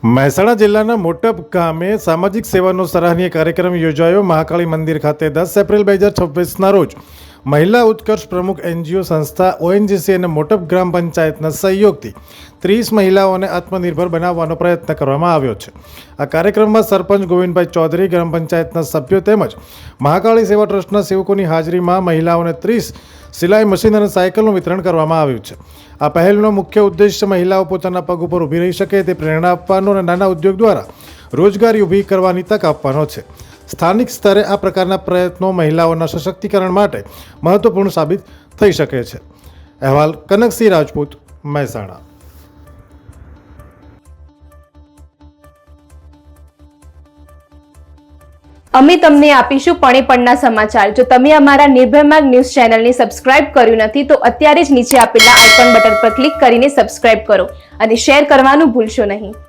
મહેસાણા જિલ્લાના મોટપ ગામે સામાજિક સેવાનો સરાહનીય કાર્યક્રમ યોજાયો. મહાકાળી મંદિર ખાતે 10 એપ્રિલ 2026ના રોજ મહિલા ઉત્કર્ષ પ્રમુખ એનજીઓ સંસ્થા ઓએનજીસી અને મોટપ ગ્રામ પંચાયતના સહયોગથી 30 મહિલાઓને આત્મનિર્ભર બનાવવાનો પ્રયત્ન કરવામાં આવ્યો છે. આ કાર્યક્રમમાં સરપંચ ગોવિંદભાઈ ચૌધરી, ગ્રામ પંચાયતના સભ્યો તેમજ મહાકાળી સેવા ટ્રસ્ટના સેવકોની હાજરીમાં મહિલાઓને 30 સિલાઈ મશીન અને સાયકલનું વિતરણ કરવામાં આવ્યું છે. આ પહેલનો મુખ્ય ઉદ્દેશ્ય મહિલાઓ પોતાના પગ ઉપર ઊભી રહી શકે તે પ્રેરણા આપવાનો અને નાના ઉદ્યોગ દ્વારા રોજગારી ઊભી કરવાની તક આપવાનો છે. સ્થાનિક સ્તરે આ પ્રકારના પ્રયત્નો મહિલાઓના સશક્તિકરણ માટે મહત્વપૂર્ણ સાબિત થઈ શકે છે. અહેવાલ કનકસિંહ રાજપૂત, મહેસાણા. અમે તમને આપીશું પળે-પળના સમાચાર. જો તમે અમારા નિર્ભય માર્ગ ન્યૂઝ ચેનલને સબસ્ક્રાઇબ કર્યું નથી તો અત્યારે જ નીચે આપેલા આઇકોન બટન પર ક્લિક કરીને સબસ્ક્રાઇબ કરો અને શેર કરવાનું ભૂલશો નહીં.